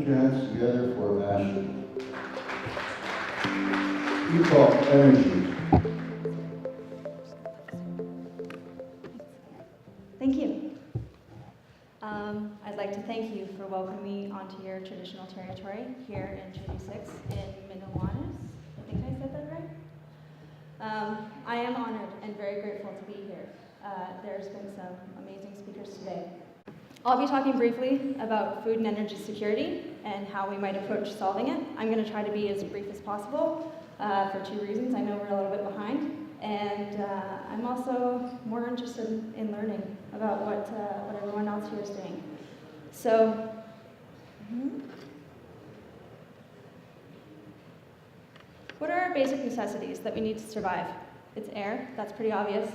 Put your hands together for Ashley. Epoch Energy. Thank you. I'd like to thank you for welcoming me onto your traditional territory here in Treaty 6 in Minnewanis. I think I said that right? I am honored and very grateful to be here. There's been some amazing speakers today. I'll be talking briefly about food and energy security and how we might approach solving it. I'm going to try to be as brief as possible for two reasons. I know we're a little bit behind, and I'm also more interested in learning about what everyone else here is doing. So, what are our basic necessities that we need to survive? It's air, that's pretty obvious.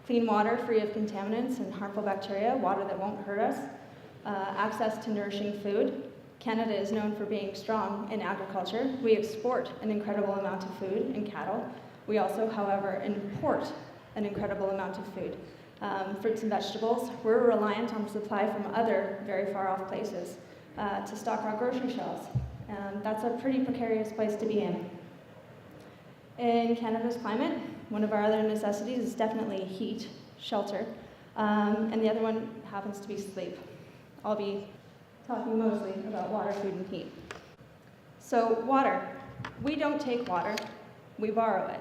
Clean water free of contaminants and harmful bacteria, water that won't hurt us. Access to nourishing food. Canada is known for being strong in agriculture. We export an incredible amount of food and cattle. We also, however, import an incredible amount of food. Fruits and vegetables, we're reliant on supply from other very far off places to stock our grocery shelves. That's a pretty precarious place to be in. In Canada's climate, one of our other necessities is definitely heat, shelter, and the other one happens to be sleep. I'll be talking mostly about water, food, and heat. So water, we don't take water, we borrow it.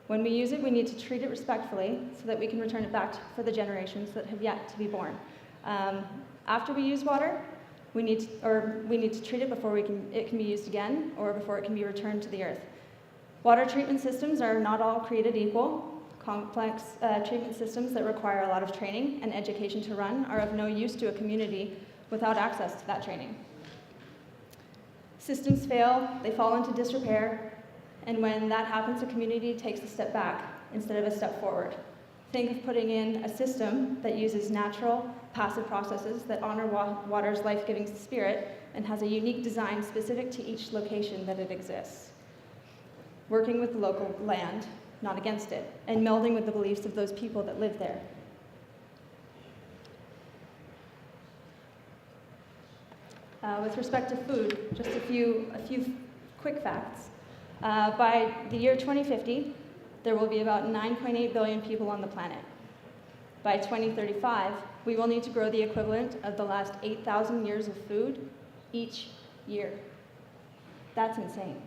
When we use it, we need to treat it respectfully so that we can return it back for the generations that have yet to be born. After we use water, we need to treat it before it can be used again or before it can be returned to the earth. Water treatment systems are not all created equal. Complex treatment systems that require a lot of training and education to run are of no use to a community without access to that training. Systems fail, they fall into disrepair, and when that happens, a community takes a step back instead of a step forward. Think of putting in a system that uses natural, passive processes that honor water's life-giving spirit and has a unique design specific to each location that it exists. Working with the local land, not against it, and melding with the beliefs of those people that live there. With respect to food, just a few quick facts. By the year 2050, there will be about 9.8 billion people on the planet. By 2035, we will need to grow the equivalent of the last 8,000 years of food each year. That's insane.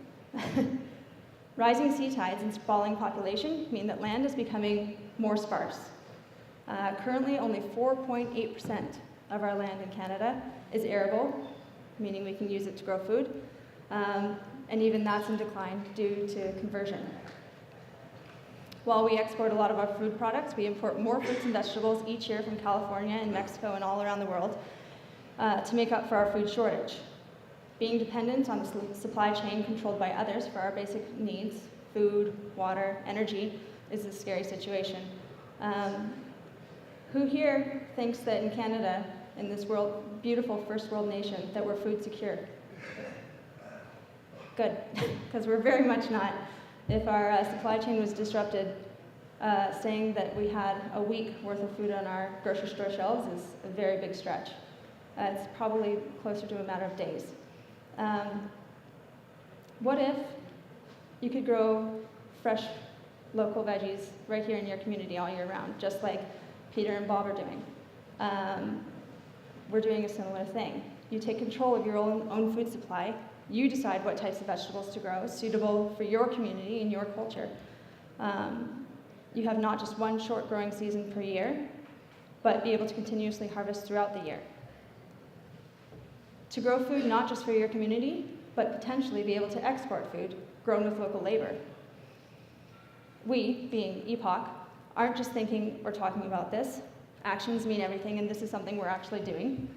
Rising sea tides and sprawling population mean that land is becoming more sparse. Currently, only 4.8% of our land in Canada is arable, meaning we can use it to grow food, and even that's in decline due to conversion. While we export a lot of our food products, we import more fruits and vegetables each year from California and Mexico and all around the world to make up for our food shortage. Being dependent on the supply chain controlled by others for our basic needs, food, water, energy, is a scary situation. Who here thinks that in Canada, in this beautiful first world nation, that we're food secure? Good, because we're very much not. If our supply chain was disrupted, saying that we had a week worth of food on our grocery store shelves is a very big stretch. It's probably closer to a matter of days. What if you could grow fresh local veggies right here in your community all year round, just like Peter and Bob are doing? We're doing a similar thing. You take control of your own food supply. You decide what types of vegetables to grow, suitable for your community and your culture. You have not just one short growing season per year, but be able to continuously harvest throughout the year. To grow food not just for your community, but potentially be able to export food grown with local labor. We, being Epoch, aren't just thinking or talking about this. Actions mean everything, and this is something we're actually doing.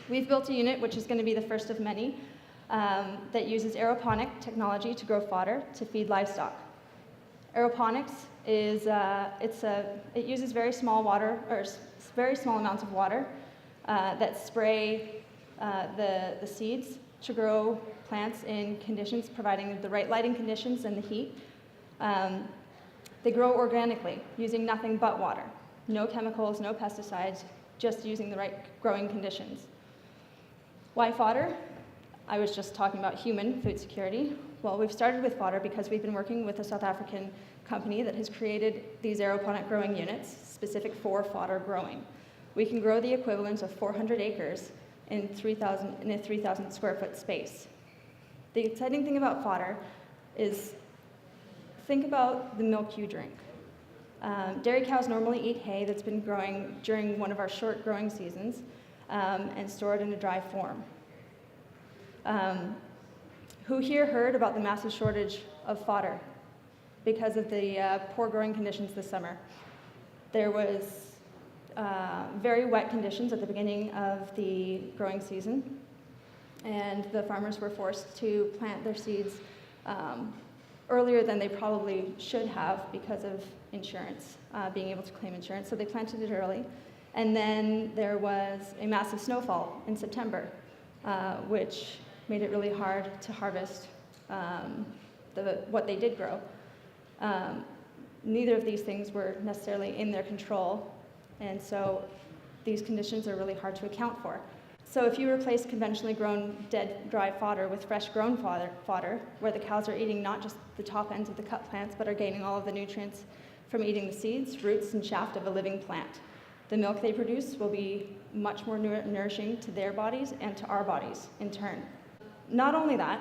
We've built a unit, which is going to be the first of many, that uses aeroponic technology to grow fodder to feed livestock. Aeroponics is it uses very small amounts of water that spray the seeds to grow plants in conditions providing the right lighting conditions and the heat. They grow organically using nothing but water. No chemicals, no pesticides, just using the right growing conditions. Why fodder? I was just talking about human food security. Well, we've started with fodder because we've been working with a South African company that has created these aeroponic growing units specific for fodder growing. We can grow the equivalent of 400 acres in a 3,000 square foot space. The exciting thing about fodder is think about the milk you drink. Dairy cows normally eat hay that's been growing during one of our short growing seasons and stored in a dry form. Who here heard about the massive shortage of fodder because of the poor growing conditions this summer? There was very wet conditions at the beginning of the growing season, and the farmers were forced to plant their seeds earlier than they probably should have because of insurance, being able to claim insurance. So they planted it early. And then there was a massive snowfall in September, which made it really hard to harvest what they did grow. Neither of these things were necessarily in their control, and so these conditions are really hard to account for. So if you replace conventionally grown dead, dry fodder with fresh grown fodder, where the cows are eating not just the top ends of the cut plants, but are gaining all of the nutrients from eating the seeds, roots, and shaft of a living plant, the milk they produce will be much more nourishing to their bodies and to our bodies in turn. Not only that,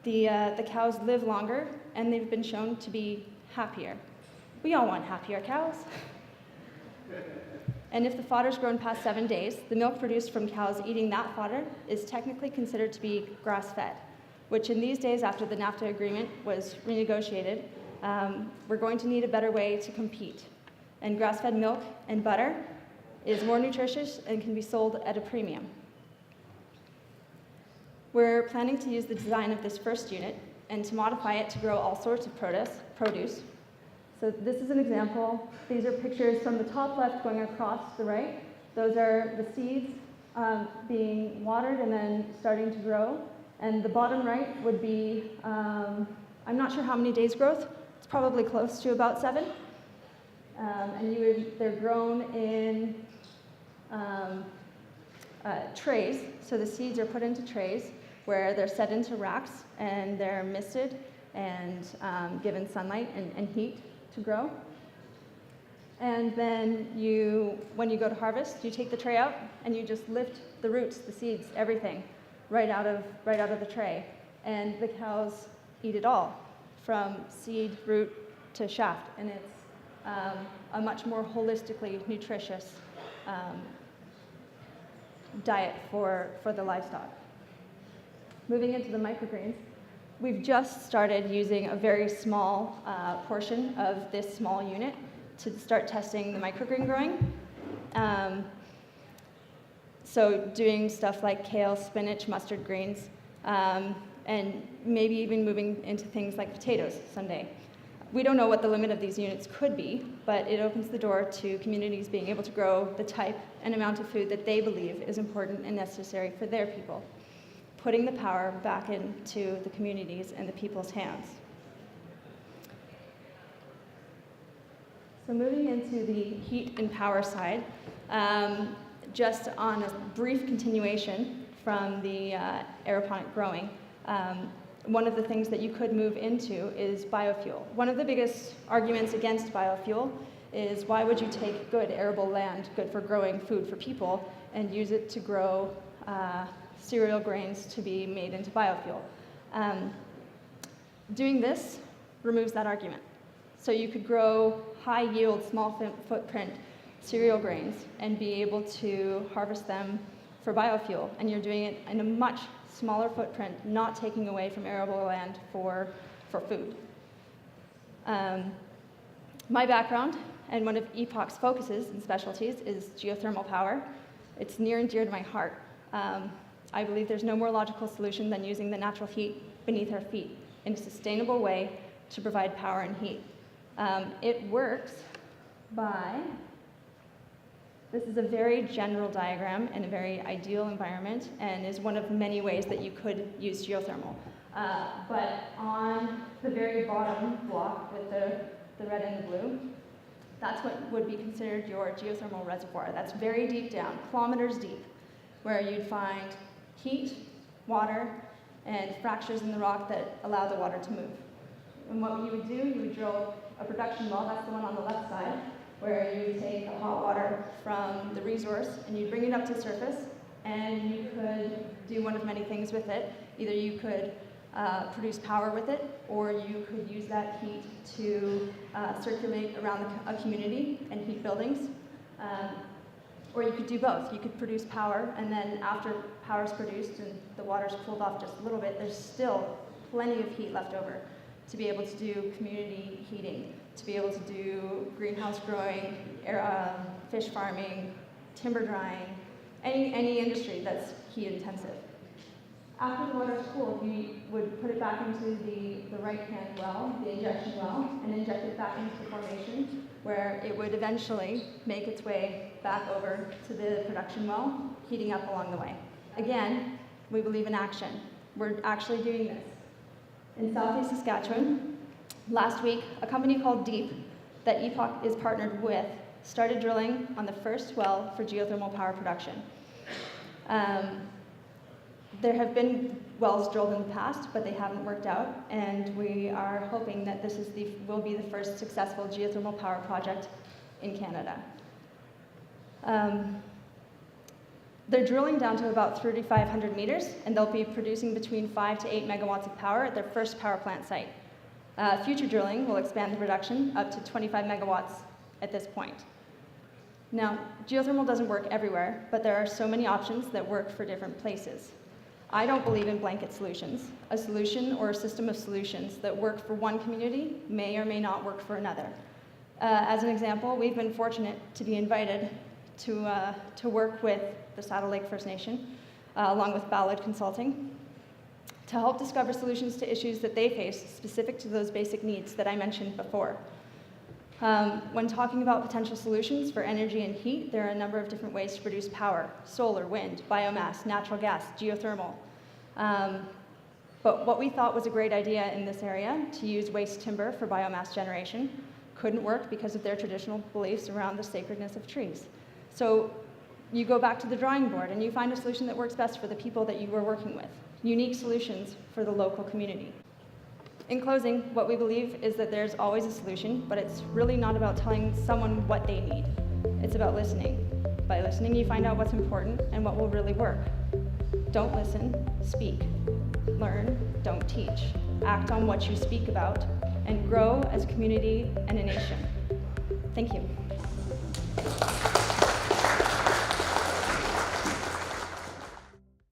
the cows live longer, and they've been shown to be happier. We all want happier cows. And if the fodder's grown past 7 days, the milk produced from cows eating that fodder is technically considered to be grass-fed, which in these days after the NAFTA agreement was renegotiated, we're going to need a better way to compete. And grass-fed milk and butter is more nutritious and can be sold at a premium. We're planning to use the design of this first unit and to modify it to grow all sorts of produce. So this is an example. These are pictures from the top left going across the right. Those are the seeds being watered and then starting to grow. And the bottom right would be, I'm not sure how many days growth. It's probably close to about 7. And they're grown in trays. So the seeds are put into trays where they're set into racks and they're misted and given sunlight and heat to grow. And then when you go to harvest, you take the tray out and you just lift the roots, the seeds, everything right out of the tray. And the cows eat it all, from seed, root to shaft. And it's a much more holistically nutritious diet for the livestock. Moving into the microgreens, we've just started using a very small portion of this small unit to start testing the microgreen growing. So doing stuff like kale, spinach, mustard greens, and maybe even moving into things like potatoes someday. We don't know what the limit of these units could be, but it opens the door to communities being able to grow the type and amount of food that they believe is important and necessary for their people, putting the power back into the communities and the people's hands. So moving into the heat and power side, just on a brief continuation from the aeroponic growing, one of the things that you could move into is biofuel. One of the biggest arguments against biofuel is why would you take good arable land, good for growing food for people, and use it to grow cereal grains to be made into biofuel. Doing this removes that argument. So you could grow high yield, small footprint cereal grains and be able to harvest them for biofuel. And you're doing it in a much smaller footprint, not taking away from arable land for food. My background and one of EPOC's focuses and specialties is geothermal power. It's near and dear to my heart. I believe there's no more logical solution than using the natural heat beneath our feet in a sustainable way to provide power and heat. It works by, this is a very general diagram in a very ideal environment and is one of many ways that you could use geothermal. But on the very bottom block with the red and the blue, that's what would be considered your geothermal reservoir. That's very deep down, kilometers deep, where you'd find heat, water, and fractures in the rock that allow the water to move. And what you would do, you would drill a production well, that's the one on the left side, where you would take the hot water from the resource and you bring it up to surface, and you could do one of many things with it. Either you could produce power with it, or you could use that heat to circulate around a community and heat buildings. Or you could do both. You could produce power, and then after power is produced and the water's cooled off just a little bit, there's still plenty of heat left over to be able to do community heating, to be able to do greenhouse growing, fish farming, timber drying, any industry that's heat intensive. After the water is cooled, you would put it back into the right-hand well, the injection well, and inject it back into the formation, where it would eventually make its way back over to the production well, heating up along the way. Again, we believe in action. We're actually doing this. In Southeast Saskatchewan, last week, a company called Deep, that EPOC is partnered with, started drilling on the first well for geothermal power production. There have been wells drilled in the past, but they haven't worked out, and we are hoping that this will be the first successful geothermal power project in Canada. They're drilling down to about 3,500 meters, and they'll be producing between 5 to 8 megawatts of power at their first power plant site. Future drilling will expand the production up to 25 megawatts at this point. Now, geothermal doesn't work everywhere, but there are so many options that work for different places. I don't believe in blanket solutions. A solution or a system of solutions that work for one community may or may not work for another. As an example, we've been fortunate to be invited to work with the Saddle Lake First Nation, along with Ballard Consulting, to help discover solutions to issues that they face specific to those basic needs that I mentioned before. When talking about potential solutions for energy and heat, there are a number of different ways to produce power: solar, wind, biomass, natural gas, geothermal. But what we thought was a great idea in this area, to use waste timber for biomass generation, couldn't work because of their traditional beliefs around the sacredness of trees. So you go back to the drawing board and you find a solution that works best for the people that you were working with. Unique solutions for the local community. In closing, what we believe is that there's always a solution, but it's really not about telling someone what they need. It's about listening. By listening, you find out what's important and what will really work. Don't listen, speak. Learn, don't teach. Act on what you speak about, and grow as a community and a nation. Thank you.